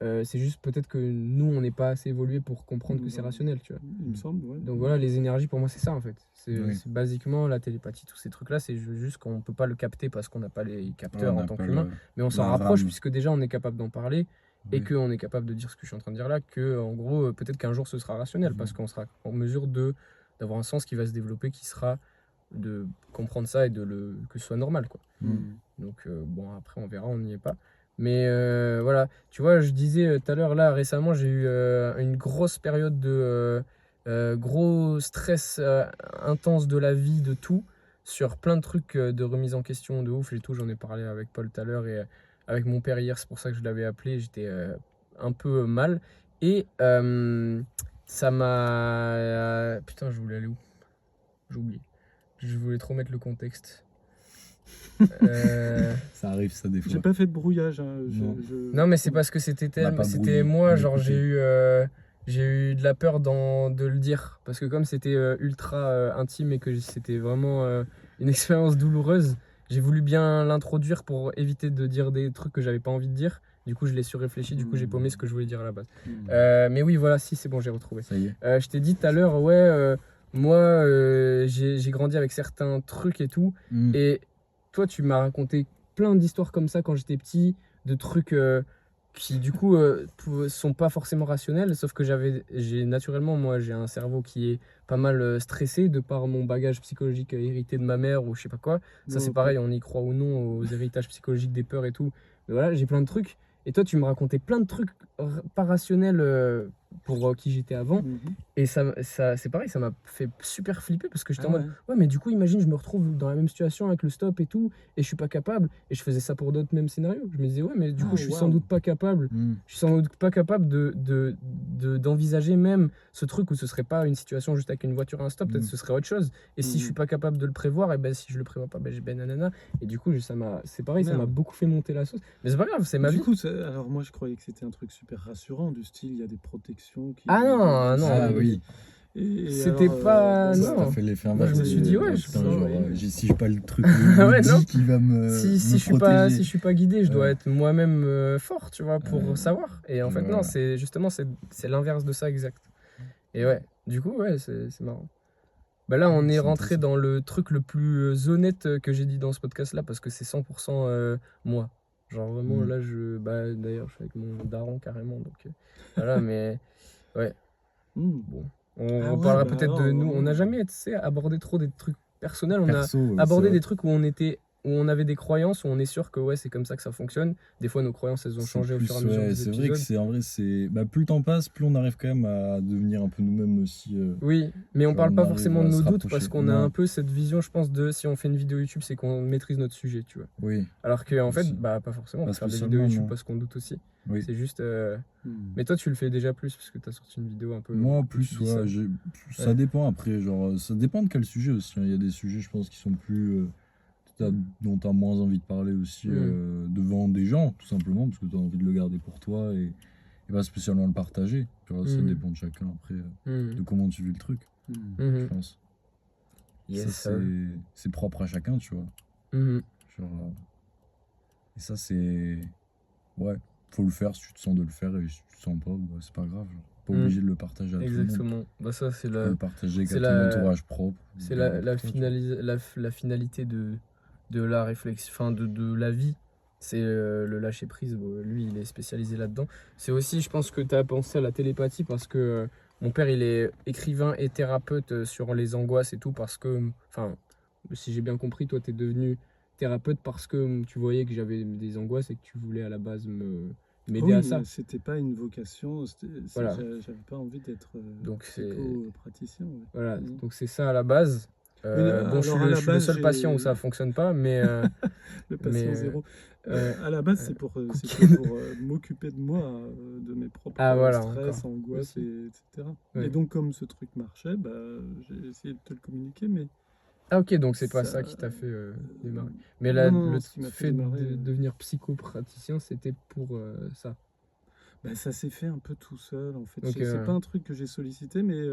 c'est juste peut-être que nous, on n'est pas assez évolué pour comprendre que c'est rationnel. Tu vois. Il me semble, ouais. Donc voilà, les énergies, pour moi, c'est ça en fait. C'est basiquement la télépathie, tous ces trucs-là. C'est juste qu'on peut pas le capter parce qu'on n'a pas les capteurs en tant qu'humain. Mais on s'en rapproche puisque déjà, on est capable d'en parler. Et qu'on est capable de dire ce que je suis en train de dire là, que en gros, peut-être qu'un jour ce sera rationnel, parce qu'on sera en mesure d'avoir un sens qui va se développer, qui sera de comprendre ça et que ce soit normal, quoi. Donc après on verra, on n'y est pas. Mais voilà, tu vois, je disais tout à l'heure, là récemment, j'ai eu une grosse période de gros stress intense de la vie, de tout, sur plein de trucs de remise en question de ouf et tout. J'en ai parlé avec Paul tout à l'heure et avec mon père hier, c'est pour ça que je l'avais appelé, j'étais un peu mal. Et ça m'a... Putain, je voulais aller où? J'ai oublié. Je voulais trop mettre le contexte. Ça arrive ça des fois. J'ai pas fait de brouillage. Non, mais c'est parce que c'était moi, genre j'ai eu de la peur de le dire. Parce que comme c'était ultra intime et que c'était vraiment une expérience douloureuse, j'ai voulu bien l'introduire pour éviter de dire des trucs que j'avais pas envie de dire. Du coup, je l'ai surréfléchi, du coup, j'ai paumé ce que je voulais dire à la base. Mais oui, voilà, si, c'est bon, j'ai retrouvé. Ça y est. Je t'ai dit tout à l'heure, ouais, moi, j'ai grandi avec certains trucs et tout. Et toi, tu m'as raconté plein d'histoires comme ça quand j'étais petit, de trucs qui, du coup, sont pas forcément rationnels. Sauf que naturellement, moi, j'ai un cerveau qui est pas mal stressé de par mon bagage psychologique hérité de ma mère ou je sais pas quoi. Ça, c'est pareil, on y croit ou non aux héritages psychologiques des peurs et tout. Mais voilà, j'ai plein de trucs. Et toi, tu me racontais plein de trucs pas rationnels pour qui j'étais avant. Et ça c'est pareil, ça m'a fait super flipper parce que j'étais en mode ouais, mais du coup, imagine, je me retrouve dans la même situation avec le stop et tout, et je suis pas capable. Et je faisais ça pour d'autres mêmes scénarios. Je me disais ouais, mais du coup, je suis sans doute pas capable. Je suis sans doute pas capable d'envisager même ce truc où ce serait pas une situation juste avec une voiture et un stop, peut-être ce serait autre chose. Et si je suis pas capable de le prévoir, et ben si je le prévois pas, ben j'ai nanana. Et du coup, c'est pareil, ça m'a beaucoup fait monter la sauce. Mais c'est pas grave, c'est ma vie. Du coup, alors moi, je croyais que c'était un truc super rassurant, du style, il y a des protections qui... Ah non, oui. C'était pas... Ça t'a fait l'effet inverse. Moi, je me suis dit, ouais, si j'ai pas le truc ouais, non. qui va me si protéger. Si je suis pas guidé, je dois être moi-même fort, tu vois, pour savoir. Et en fait, non, c'est justement, c'est l'inverse de ça exact. Et ouais, du coup, ouais, c'est marrant. Bah là, on est rentré dans le truc le plus honnête que j'ai dit dans ce podcast-là, parce que c'est 100% moi. Genre vraiment, là, d'ailleurs, je suis avec mon daron carrément, donc voilà, mais ouais. Bon, on parlera peut-être de nous. On n'a jamais abordé trop des trucs personnels. On a abordé des trucs où on avait des croyances, où on est sûr que ouais, c'est comme ça que ça fonctionne. Des fois, nos croyances, elles ont changé au fur et à mesure des épisodes. C'est vrai que plus le temps passe, plus on arrive quand même à devenir un peu nous-mêmes aussi. Oui, mais on parle pas forcément de nos doutes parce qu'on a un peu cette vision, je pense, de si on fait une vidéo YouTube, c'est qu'on maîtrise notre sujet, tu vois. Oui. Alors qu'en fait, pas forcément. On peut faire des vidéos YouTube parce qu'on doute aussi. Oui. C'est juste. Mais toi, tu le fais déjà plus parce que tu as sorti une vidéo un peu. Moi, plus, ouais. Ça dépend après. Genre, ça dépend de quel sujet aussi. Il y a des sujets, je pense, qui sont plus. Dont tu as moins envie de parler aussi devant des gens, tout simplement, parce que tu as envie de le garder pour toi et pas spécialement le partager. Tu vois, ça dépend de chacun après, de comment tu vis le truc, je pense. Ça, c'est propre à chacun, tu vois. Genre, et ça, c'est... Ouais, faut le faire si tu te sens de le faire, et si tu te sens pas, bah, c'est pas grave. Genre. Pas obligé de le partager à tout le monde. Exactement. Bah ça, c'est tu peux le partager avec ton entourage propre. C'est la finalité de la réflexion, enfin de la vie. C'est le lâcher prise. Bon, lui, il est spécialisé là-dedans. C'est aussi, je pense que tu as pensé à la télépathie parce que mon père, il est écrivain et thérapeute sur les angoisses et tout parce que, enfin, si j'ai bien compris, toi, tu es devenu thérapeute parce que tu voyais que j'avais des angoisses et que tu voulais à la base m'aider à ça. C'était pas une vocation, voilà. J'avais pas envie d'être psycho-praticien. Ouais. Voilà, donc c'est ça à la base. Bon, je suis le seul patient où ça fonctionne pas, mais... le patient zéro. À la base, c'est pour m'occuper de moi, de mes propres stress, angoisses, etc. Ouais. Et donc, comme ce truc marchait, bah, j'ai essayé de te le communiquer, mais... Ah ok, donc c'est pas ça qui t'a fait démarrer. Mais le fait de devenir psychopraticien, c'était pour ça. Bah, ça s'est fait un peu tout seul, en fait. C'est pas un truc que j'ai sollicité, mais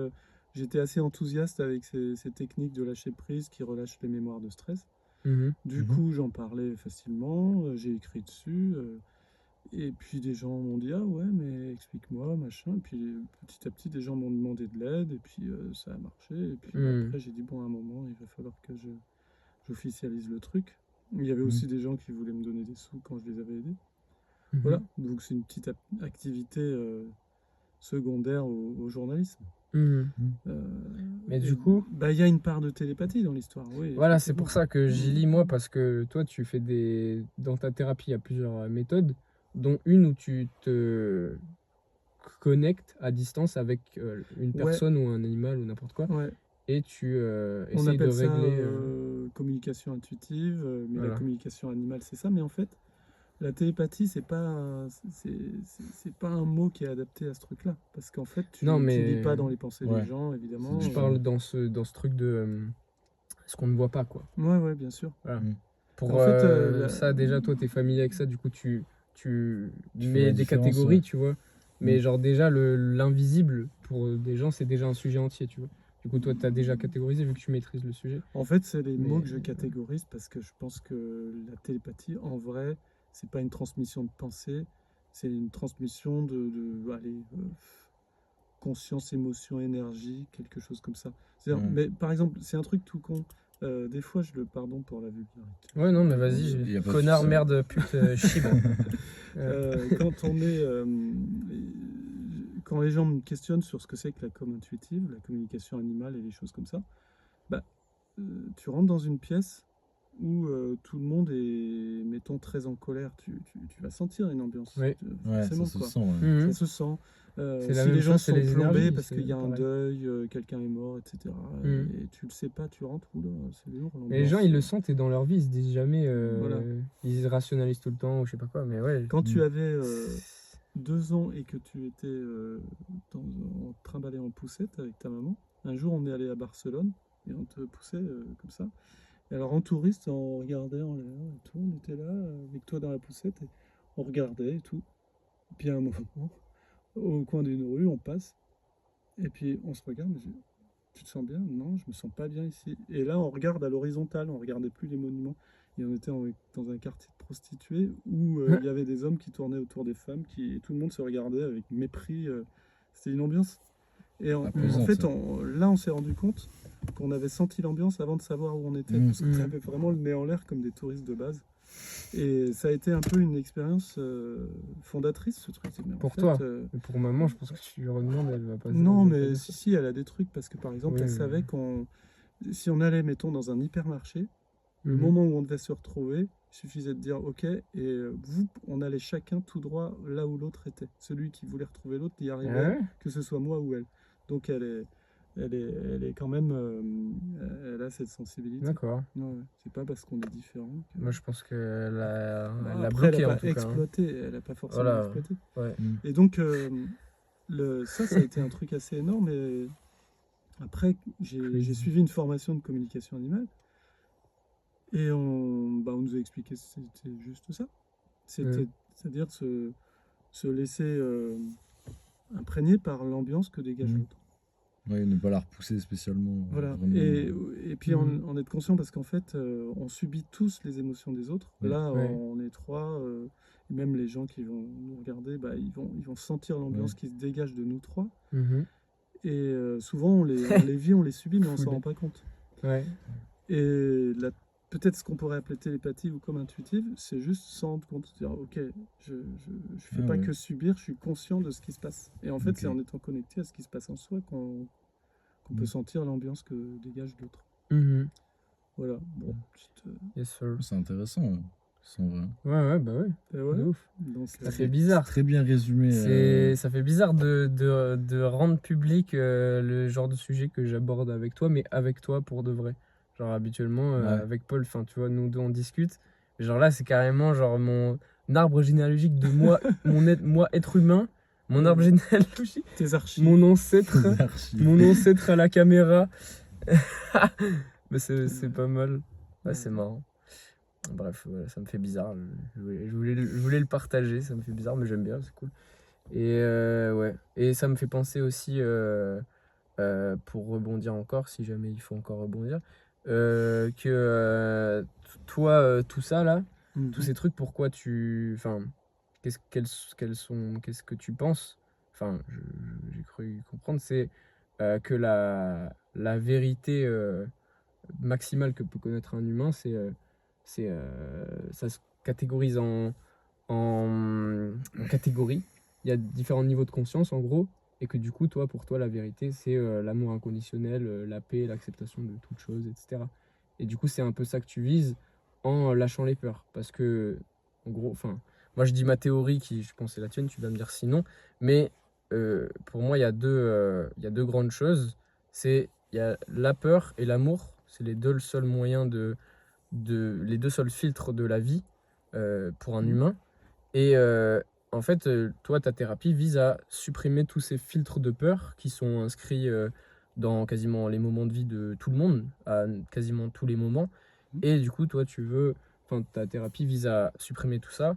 j'étais assez enthousiaste avec ces techniques de lâcher prise qui relâchent les mémoires de stress. Du coup, j'en parlais facilement, j'ai écrit dessus, et puis des gens m'ont dit « Ah ouais, mais explique-moi, machin ». Et puis petit à petit, des gens m'ont demandé de l'aide, et puis ça a marché. Et puis après, j'ai dit « Bon, à un moment, il va falloir que j'officialise le truc ». Il y avait aussi des gens qui voulaient me donner des sous quand je les avais aidés. Voilà, donc c'est une petite activité secondaire au journalisme. Mais du coup, il y a une part de télépathie dans l'histoire. Oui, voilà, c'est pour ça que j'y lis moi, parce que toi, tu fais dans ta thérapie, il y a plusieurs méthodes, dont une où tu te connectes à distance avec une personne ou un animal ou n'importe quoi. Ouais. Et tu essayes de régler. Ça communication intuitive, mais la communication animale, c'est ça. Mais en fait, La télépathie, c'est pas un mot qui est adapté à ce truc-là. Parce qu'en fait, tu lis pas dans les pensées des gens, évidemment. Je parle dans ce truc de ce qu'on ne voit pas, quoi. Ouais, bien sûr. Voilà. Pour en fait, ça, déjà, toi, t'es familier avec ça, du coup, tu mets des catégories, tu vois. Mais genre, déjà, l'invisible, pour des gens, c'est déjà un sujet entier, tu vois. Du coup, toi, tu as déjà catégorisé vu que tu maîtrises le sujet. En fait, c'est les mots que je catégorise parce que je pense que la télépathie, en vrai, c'est pas une transmission de pensée, c'est une transmission de conscience, émotion, énergie, quelque chose comme ça. Mais par exemple, c'est un truc tout con. Des fois, pardon pour la vulgarité. Ouais, non, mais vas-y, connard, merde, pute, chibre. Quand les gens me questionnent sur ce que c'est que la com intuitive, la communication animale et les choses comme ça, tu rentres dans une pièce où tout le monde est, mettons, très en colère. Tu vas sentir une ambiance. Ça se sent. Ça se sent. Si les gens sont plombés parce qu'il y a un deuil, quelqu'un est mort, etc. Et tu le sais pas, tu rentres, c'est lourd. Mais les gens, ils le sentent et dans leur vie, ils se disent jamais, ils rationalisent tout le temps ou je sais pas quoi. Mais ouais. Quand tu avais 2 ans et que tu étais trimballé en poussette avec ta maman, un jour on est allé à Barcelone et on te poussait comme ça. Et alors en touriste, on regardait en l'air et tout, on était là avec toi dans la poussette et on regardait et tout. Et puis à un moment, au coin d'une rue, on passe et puis on se regarde, tu te sens bien? Non, je me sens pas bien ici. Et là, on regarde à l'horizontale, on regardait plus les monuments. Et on était dans un quartier de prostituées où il y avait des hommes qui tournaient autour des femmes, et tout le monde se regardait avec mépris. C'était une ambiance. Et en fait, là, on s'est rendu compte qu'on avait senti l'ambiance avant de savoir où on était, parce qu'on avait vraiment le nez en l'air comme des touristes de base. Et ça a été un peu une expérience fondatrice, ce truc. Pour toi, pour maman, je pense que tu lui redemandes, elle va pas. Non, mais si, elle a des trucs, parce que par exemple, elle savait si on allait, mettons, dans un hypermarché, le moment où on devait se retrouver, il suffisait de dire OK, et on allait chacun tout droit là où l'autre était. Celui qui voulait retrouver l'autre y arrivait, que ce soit moi ou elle. Donc elle est quand même, elle a cette sensibilité. D'accord. C'est pas parce qu'on est différent. Moi, je pense qu'elle a bloqué, en tout cas. Elle a pas forcément exploité. Ouais. Et donc, ça a été un truc assez énorme. Et après, j'ai suivi une formation de communication animale. Et on nous a expliqué que c'était juste ça. C'est-à-dire se laisser imprégner par l'ambiance que dégage l'autre. Oui, ne pas la repousser spécialement. Voilà. Et puis en être conscient, parce qu'en fait, on subit tous les émotions des autres. Là, on est trois, et même les gens qui vont nous regarder, ils vont sentir l'ambiance qui se dégage de nous trois. Et souvent, on les vit, on les subit, mais on s'en rend pas compte. Et peut-être ce qu'on pourrait appeler télépathie ou comme intuitive, c'est juste s'en rendre compte. C'est-à-dire, OK, je fais pas que subir, je suis conscient de ce qui se passe. Et en fait, c'est en étant connecté à ce qui se passe en soi qu'on peut sentir l'ambiance que dégage l'autre. Voilà. Bon, c'est intéressant. Ouais, bah ouais. De ouf. Donc, ça fait bizarre. Très bien résumé. Ça fait bizarre de rendre public le genre de sujet que j'aborde avec toi, mais avec toi pour de vrai. Genre habituellement, avec Paul, tu vois, nous deux on discute. Genre là, c'est carrément genre mon arbre généalogique de moi, moi être humain, mon arbre généalogique, tes archives, mon ancêtre à la caméra. Mais c'est pas mal. Ouais, c'est marrant. Bref, ça me fait bizarre. Je voulais le partager, ça me fait bizarre, mais j'aime bien, c'est cool. Et et ça me fait penser aussi, pour rebondir encore, si jamais il faut encore rebondir, que toi, tout ça là, tous ces trucs, pourquoi qu'est-ce que tu penses, j'ai cru comprendre, c'est que la vérité maximale que peut connaître un humain, ça se catégorise en catégories. Il y a différents niveaux de conscience en gros, et que du coup, pour toi, la vérité, c'est l'amour inconditionnel, la paix, l'acceptation de toute chose, etc. Et du coup, c'est un peu ça que tu vises en lâchant les peurs. Parce que, en gros, moi je dis ma théorie qui, je pense, c'est la tienne, tu vas me dire sinon, mais pour moi, il y a deux grandes choses. Il y a la peur et l'amour, c'est les seuls moyens les deux seuls filtres de la vie pour un humain. Et en fait, toi, ta thérapie vise à supprimer tous ces filtres de peur qui sont inscrits dans quasiment les moments de vie de tout le monde, à quasiment tous les moments. Et du coup, toi, ta thérapie vise à supprimer tout ça.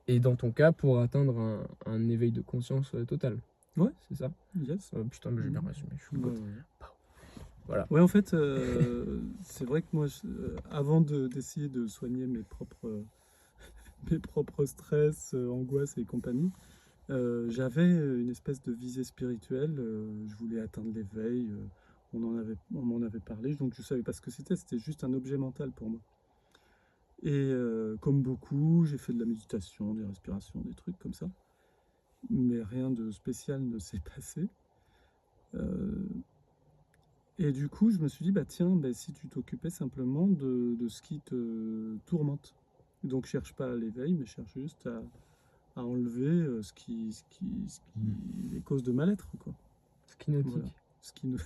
Et dans ton cas, pour atteindre un éveil de conscience total. Ouais. C'est ça? Yes. Putain, mais j'ai bien résumé. Je suis content. Voilà. Ouais, en fait, c'est vrai que moi, avant d'essayer de soigner mes propres stress, angoisses et compagnie, j'avais une espèce de visée spirituelle. Je voulais atteindre l'éveil. On m'en avait parlé, donc je savais pas ce que c'était. C'était juste un objet mental pour moi. Et comme beaucoup, j'ai fait de la méditation, des respirations, des trucs comme ça. Mais rien de spécial ne s'est passé. Et du coup, je me suis dit, si tu t'occupais simplement de ce qui te tourmente. Donc, cherche pas à l'éveil, mais cherche juste à enlever les causes de mal-être, quoi. Skinotique. Voilà.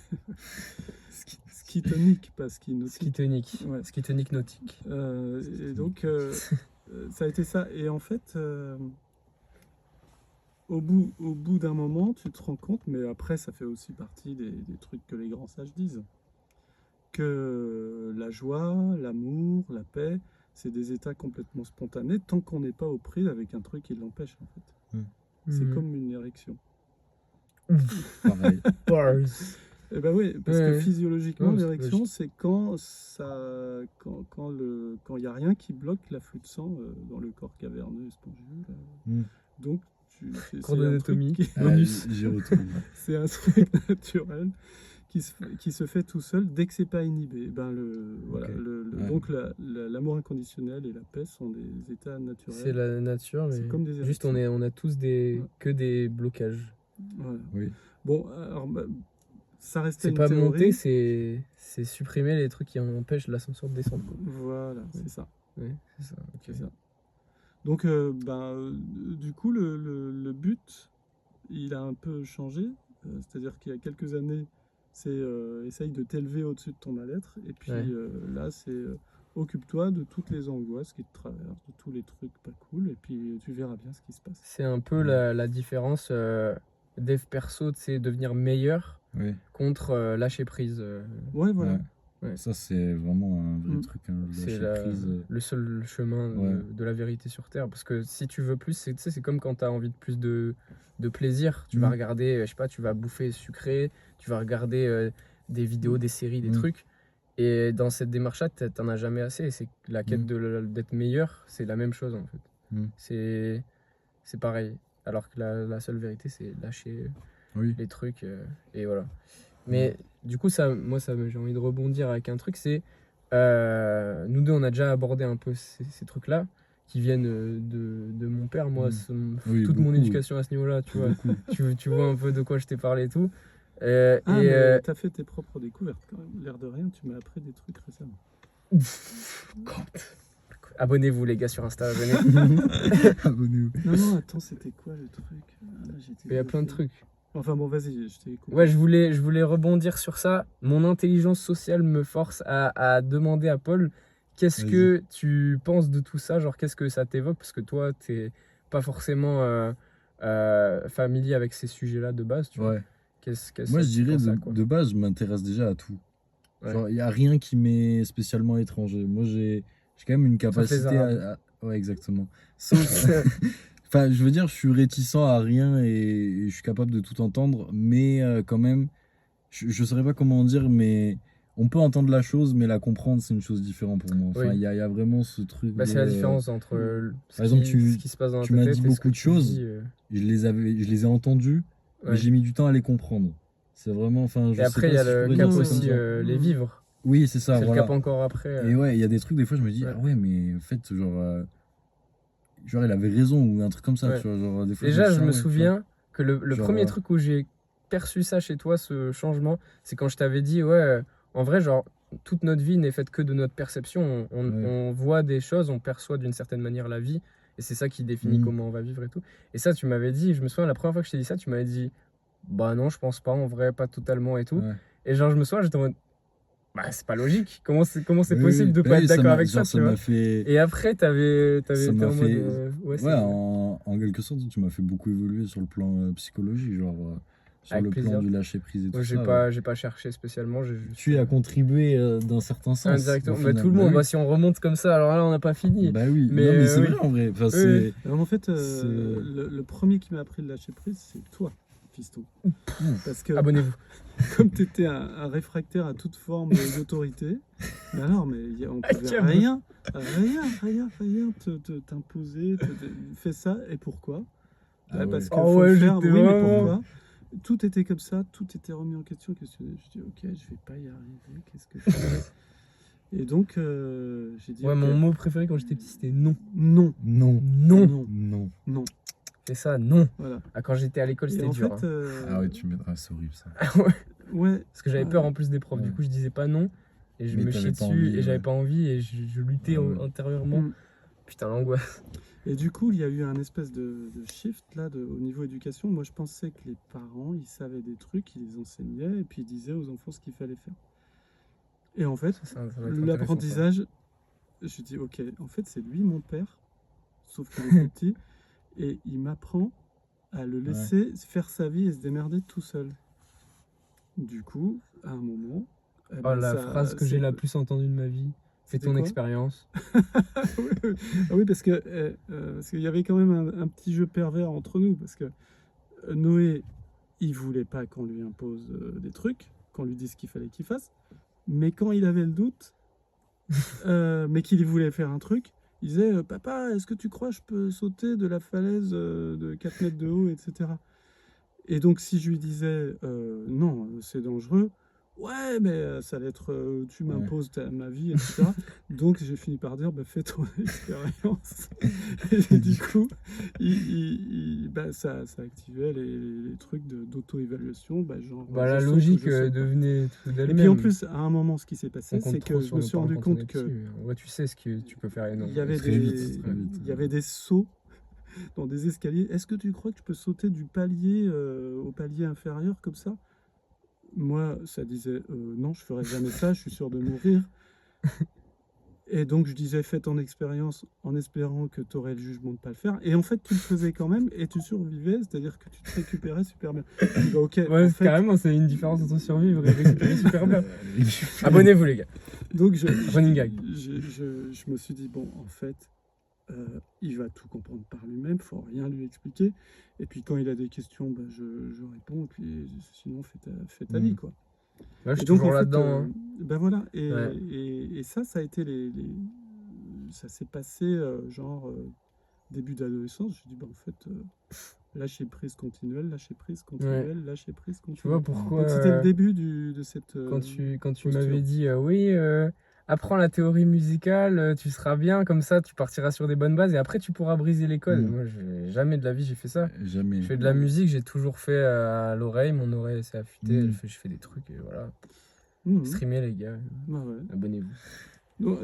Skitonique, pas skinotique. Skitonique. Ouais. Skitonique nautique. Et donc, ça a été ça. Et en fait, au bout d'un moment, tu te rends compte, mais après, ça fait aussi partie des trucs que les grands sages disent, que la joie, l'amour, la paix, c'est des états complètement spontanés tant qu'on n'est pas aux prises avec un truc qui l'empêche, en fait. C'est comme une érection. Pareil. Eh ben oui, parce que physiologiquement, l'érection, c'est quand il n'y a rien qui bloque l'afflux de sang dans le corps caverneux et spongieux. Donc, cours d'anatomie. C'est un truc naturel qui se fait tout seul dès que c'est pas inhibé. Donc l'amour inconditionnel et la paix sont des états naturels. C'est la nature, mais comme des juste on a tous que des blocages. Voilà. Oui. Bon, alors ça restait c'est une pas théorie. Monter, c'est supprimer les trucs qui empêchent l'ascenseur de descendre. Voilà, c'est ça. Oui, c'est ça. Okay. C'est ça. Donc, du coup, le but, il a un peu changé. C'est-à-dire qu'il y a quelques années, c'est essaye de t'élever au-dessus de ton mal-être. Et puis là, c'est occupe-toi de toutes les angoisses qui te traversent, de tous les trucs pas cool. Et puis, tu verras bien ce qui se passe. C'est un peu la différence dev perso, c'est devenir meilleur contre lâcher prise. Ouais, voilà. Ouais. Ça, c'est vraiment un vrai truc. C'est le seul chemin de la vérité sur Terre. Parce que si tu veux plus, c'est comme quand tu as envie de plus de plaisir. Tu vas regarder, je sais pas, tu vas bouffer sucré, tu vas regarder des vidéos, des séries, des trucs. Et dans cette démarche-là, t'en as jamais assez. C'est la quête d'être meilleur, c'est la même chose en fait. C'est pareil. Alors que la seule vérité, c'est lâcher les trucs. Et voilà. Mais du coup, j'ai envie de rebondir avec un truc, c'est nous deux, on a déjà abordé un peu ces trucs-là qui viennent de mon père. Moi, toute mon éducation à ce niveau-là, tu vois. tu vois un peu de quoi je t'ai parlé et tout. Mais t'as fait tes propres découvertes quand même. L'air de rien, tu m'as appris des trucs récemment. Abonnez-vous les gars sur Insta, abonnez-vous. Non, attends, c'était quoi le truc? Il y a plein de trucs. Enfin bon, vas-y, je t'ai écouté. Ouais, je voulais rebondir sur ça. Mon intelligence sociale me force à demander à Paul, qu'est-ce que tu penses de tout ça? Genre, qu'est-ce que ça t'évoque? Parce que toi, t'es pas forcément familier avec ces sujets-là de base, tu vois. Moi, je dirais, de base, je m'intéresse déjà à tout. Genre, il n'y a rien qui m'est spécialement étranger. Moi, j'ai quand même une capacité à... Ouais, exactement. Sauf... Enfin, je veux dire, je suis réticent à rien et je suis capable de tout entendre, mais quand même, je ne saurais pas comment dire, mais on peut entendre la chose, mais la comprendre, c'est une chose différente pour moi. Enfin, il y a vraiment ce truc. C'est la différence entre par exemple, ce qui se passe dans la tête. Tu m'as dit beaucoup de choses, je les ai entendues, mais j'ai mis du temps à les comprendre. C'est vraiment. Enfin, et après, il y a le cap aussi, les vivre. Oui, c'est ça. C'est le cap encore après. Et ouais, il y a des trucs, des fois, je me dis, ah ouais, mais en fait, genre il avait raison ou un truc comme ça, tu vois, genre, des fois, déjà je me souviens que le premier truc où j'ai perçu ça chez toi, ce changement, c'est quand je t'avais dit en vrai, genre toute notre vie n'est faite que de notre perception, on voit des choses, on perçoit d'une certaine manière la vie et c'est ça qui définit comment on va vivre et tout. Et ça, tu m'avais dit, je me souviens la première fois que je t'ai dit ça, tu m'avais dit bah non, je pense pas, en vrai, pas totalement et tout. Et genre je me souviens, j'étais en mode Bah, c'est pas logique. Comment c'est possible de pas être d'accord avec ça, tu vois. Et après, t'avais été en mode... ouais, en quelque sorte, tu m'as fait beaucoup évoluer sur le plan psychologique, genre sur le plan du lâcher prise et tout ça. Moi, j'ai pas cherché spécialement. Tu as contribué d'un certain sens. Indirectement. Bah, tout le monde, si on remonte comme ça, alors là, on n'a pas fini. Bah oui, mais c'est vrai en vrai. Enfin, alors, en fait, le premier qui m'a appris le lâcher prise, c'est toi, fiston. Parce que, abonnez-vous. Comme tu étais un réfractaire à toute forme d'autorité, mais alors, on pouvait rien t'imposer, fais ça, et pourquoi Parce que faut le faire, oui, mais pourquoi tout était comme ça, tout était remis en question. Je dis, ok, je vais pas y arriver, qu'est-ce que je fais? Et donc, j'ai dit... mon mot préféré quand j'étais petit, c'était non. Non. Non. Non. Non. Non. C'est ça, non. Voilà. Quand j'étais à l'école, c'était dur. Ah ouais, tu m'aideras, c'est horrible ça. Ouais. Parce que j'avais peur en plus des profs, du coup je disais pas non. Et je me chiais dessus, et j'avais pas envie, et je luttais intérieurement. Putain, l'angoisse. Et du coup, il y a eu un espèce de shift là au niveau éducation. Moi, je pensais que les parents, ils savaient des trucs, ils les enseignaient, et puis ils disaient aux enfants ce qu'il fallait faire. Et en fait, l'apprentissage, je dis, ok, en fait, c'est lui mon père, sauf qu'il est petit, et il m'apprend à le laisser faire sa vie et se démerder tout seul. Du coup, à un moment... la phrase que j'ai la plus entendue de ma vie, c'est ton expérience. Oui, parce qu'il y avait quand même un petit jeu pervers entre nous, parce que Noé, il voulait pas qu'on lui impose des trucs, qu'on lui dise ce qu'il fallait qu'il fasse, mais quand il avait le doute, mais qu'il voulait faire un truc, il disait « Papa, est-ce que tu crois que je peux sauter de la falaise de 4 mètres de haut, etc. » Et donc, si je lui disais « Non, c'est dangereux », ouais, mais ça va être tu m'imposes ma vie, etc. Donc j'ai fini par dire fais ton expérience. Et du coup, ça activait les trucs d'auto-évaluation. La logique devenait tout d'elle-même. Et puis en plus, à un moment, ce qui s'est passé, c'est que je me suis rendu compte que tu sais ce que tu peux faire. Il y avait des sauts dans des escaliers. Est-ce que tu crois que tu peux sauter du palier au palier inférieur comme ça? Moi, ça disait non, je ferai jamais ça, je suis sûr de mourir. Et donc, je disais fais ton expérience en espérant que tu aurais le jugement de ne pas le faire. Et en fait, tu le faisais quand même et tu survivais, c'est-à-dire que tu te récupérais super bien. Carrément, c'est une différence entre survivre et récupérer super bien. Abonnez-vous, les gars. Donc, running gag. Je me suis dit, bon, en fait, il va tout comprendre par lui-même, faut rien lui expliquer. Et puis quand il a des questions, je réponds. Et puis sinon, fais ta vie, quoi. Là, je suis toujours là-dedans. Voilà. Et ça a été ça s'est passé début d'adolescence. Je dis en fait, lâcher prise continuelle, lâcher prise continuelle, lâcher prise continuelle. Tu vois pourquoi Donc, c'était le début de cette. Quand tu m'avais dit apprends la théorie musicale, tu seras bien, comme ça tu partiras sur des bonnes bases et après tu pourras briser les codes. Moi, jamais de la vie j'ai fait ça. Jamais. Je fais de la musique, j'ai toujours fait à l'oreille, mon oreille s'est affûtée, je fais des trucs et voilà. Streamez les gars, abonnez-vous.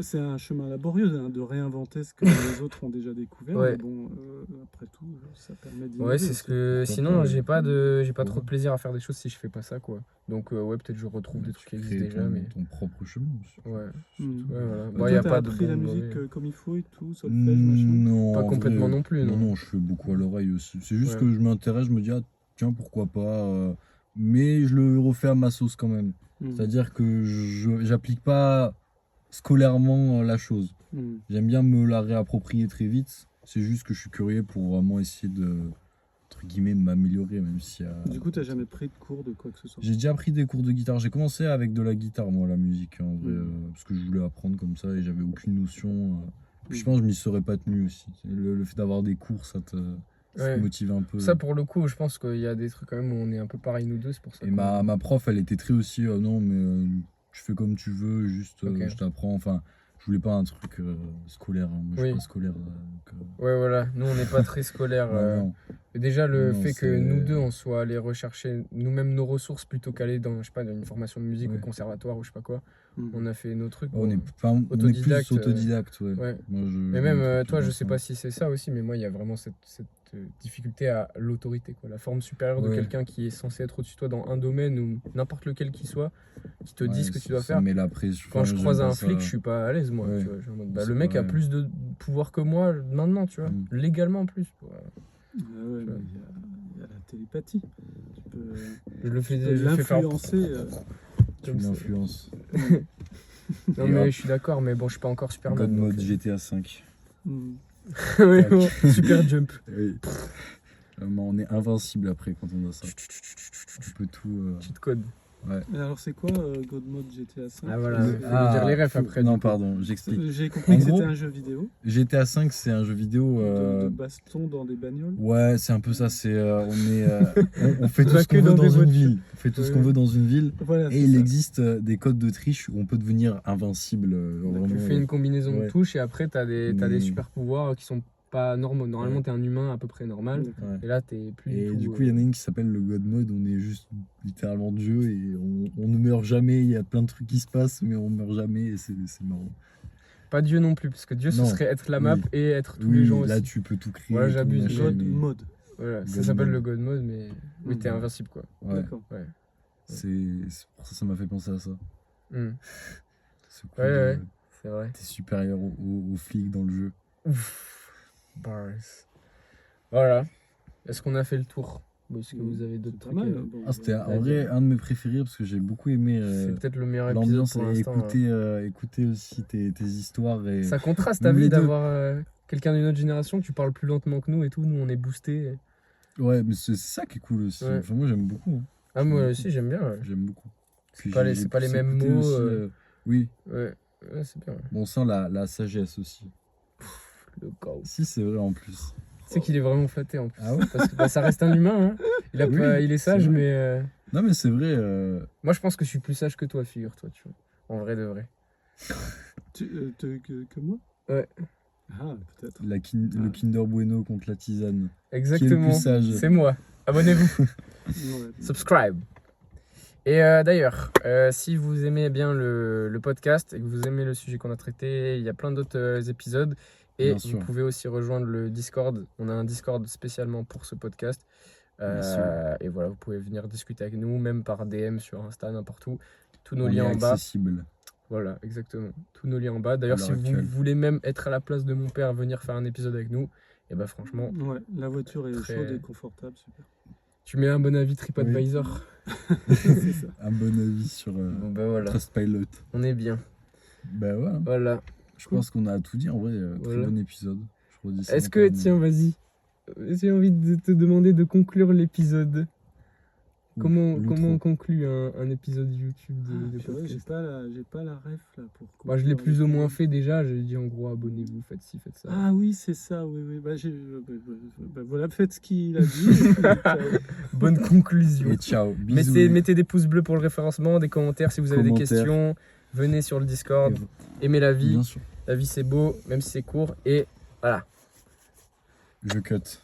C'est un chemin laborieux de réinventer ce que les autres ont déjà découvert. Mais bon, après tout, ça permet d'innover. C'est ce que. Sinon, j'ai pas trop de plaisir à faire des choses si je fais pas ça, quoi. Donc, peut-être je retrouve des trucs qui existent déjà, mais. Ton propre chemin. Voilà. Y a pas appris la musique comme il faut et tout, solfège, machin. Non. Pas complètement non plus. Non, je fais beaucoup à l'oreille aussi. C'est juste que je m'intéresse, je me dis tiens, pourquoi pas. Mais je le refais à ma sauce quand même. C'est-à-dire que j'applique pas scolairement la chose. J'aime bien me la réapproprier très vite. C'est juste que je suis curieux pour vraiment essayer de, entre guillemets, m'améliorer, même si... Du coup, t'as jamais pris de cours de quoi que ce soit? J'ai déjà pris des cours de guitare. J'ai commencé avec de la guitare, moi, la musique, en vrai, parce que je voulais apprendre comme ça et j'avais aucune notion. Puis je pense que je m'y serais pas tenu aussi. Le fait d'avoir des cours, ça te motive un peu. Ça, pour le coup, je pense qu'il y a des trucs quand même où on est un peu pareil, nous deux, c'est pour ça. Et ma prof, elle était très aussi, non, mais tu fais comme tu veux, juste je t'apprends. Enfin, je voulais pas un truc scolaire. Moi, je suis pas scolaire. Voilà, nous, on n'est pas très scolaire. Déjà, le fait que nous deux, on soit allés rechercher nous-mêmes nos ressources plutôt qu'aller dans, je sais pas, dans une formation de musique au conservatoire ou je sais pas quoi. On a fait nos trucs. On est plus autodidacte, Mais même, toi, je sais pas si c'est ça aussi, mais moi, il y a vraiment cette difficulté à l'autorité, quoi. La forme supérieure de quelqu'un qui est censé être au-dessus de toi dans un domaine ou n'importe lequel qui soit, qui te dit ce que tu dois faire. Mais la pression, quand je croise un flic, je suis pas à l'aise, moi. Tu vois, genre, le mec a plus de pouvoir que moi maintenant, tu vois, légalement en plus. Il y a la télépathie. Je le fais l'influencer. Tu l'influences. Non, mais je suis d'accord, mais bon, je suis pas encore Superman. God mode GTA 5. Oui, bon, super jump. Oui. On est invincible après quand on a ça. On peut tout. Cheat code. Ouais. Alors c'est quoi God Mode GTA 5? Ah voilà, faut dire les refs après. Non pardon, j'explique. J'ai compris que c'était un jeu vidéo. GTA 5 c'est un jeu vidéo de baston dans des bagnoles. Ouais, c'est un peu ça, c'est on fait tout ce qu'on veut dans une ville. On fait tout ce qu'on veut dans une ville et il existe des codes de triche où on peut devenir invincible. Tu fais une combinaison de touches et après t'as des super pouvoirs qui sont pas normaux. Normalement, t'es un humain à peu près normal. Et là, t'es plus et du tout. Du coup, il y en a une qui s'appelle le God Mode. On est juste littéralement Dieu et on ne meurt jamais. Il y a plein de trucs qui se passent, mais on meurt jamais et c'est marrant. Pas Dieu non plus, parce que Dieu, ce serait être la map et être tous les gens aussi. Là, tu peux tout créer. Voilà, j'abuse. God Mode. Voilà, ça s'appelle le God Mode, mais oui, t'es invincible, quoi. Ouais. D'accord. Ouais. C'est pour ça m'a fait penser à ça. Ouais, c'est vrai. T'es supérieur aux flics dans le jeu. Ouf. Bars. Voilà. Est-ce qu'on a fait le tour? Est-ce que vous avez d'autres trucs? C'était en vrai un de mes préférés parce que j'ai beaucoup aimé c'est peut-être le meilleur épisode pour l'instant. Écouter aussi tes histoires. Et ça contraste ta vie d'avoir quelqu'un d'une autre génération, tu parles plus lentement que nous et tout, nous on est boosté. Ouais, mais c'est ça qui est cool aussi. Ouais. Enfin, moi j'aime beaucoup. Ah, moi aussi j'aime bien. Ouais. J'aime beaucoup. C'est pas les mêmes mots. Aussi, oui. Ouais, c'est bien. Bon, on sent la sagesse aussi. Le chaos. Si, c'est vrai en plus. Tu sais qu'il est vraiment flatté en plus. Ah ouais? Parce que ça reste un humain. Hein. Il est sage, mais. Non, mais c'est vrai. Moi, je pense que je suis plus sage que toi, figure-toi, tu vois. En vrai de vrai. Que moi? Ouais. Ah, peut-être. Le Kinder Bueno contre la tisane. Exactement. Qui est le plus sage? C'est moi. Abonnez-vous. Subscribe. Et d'ailleurs, si vous aimez bien le podcast et que vous aimez le sujet qu'on a traité, il y a plein d'autres épisodes. Et vous pouvez aussi rejoindre le Discord. On a un Discord spécialement pour ce podcast. Et voilà, vous pouvez venir discuter avec nous, même par DM sur Insta, n'importe où. Tous nos liens en bas. Accessible. Voilà, exactement. Tous nos liens en bas. D'ailleurs, si vous voulez même être à la place de mon père, venir faire un épisode avec nous, et bah franchement. Ouais, la voiture est chaude et confortable, super. Tu mets un bon avis TripAdvisor. C'est ça. Un bon avis sur Trustpilot. On est bien. Bah ouais. Voilà. Je pense qu'on a tout dit en vrai. Très bon épisode. Est-ce que, tiens, vas-y. J'ai envie de te demander de conclure l'épisode. Comment on conclut un épisode YouTube de podcast? J'ai pas la ref là pour. Moi, je l'ai plus ou moins fait déjà. J'ai dit en gros, abonnez-vous, faites ci, faites ça. Ah oui, c'est ça. Oui. Voilà, faites ce qu'il a dit. Bonne conclusion. Et ciao. Bisous. Mettez des pouces bleus pour le référencement, des commentaires si vous avez des questions. Venez sur le Discord. Aimez la vie. Bien sûr. La vie c'est beau, même si c'est court. Et voilà. Je cut.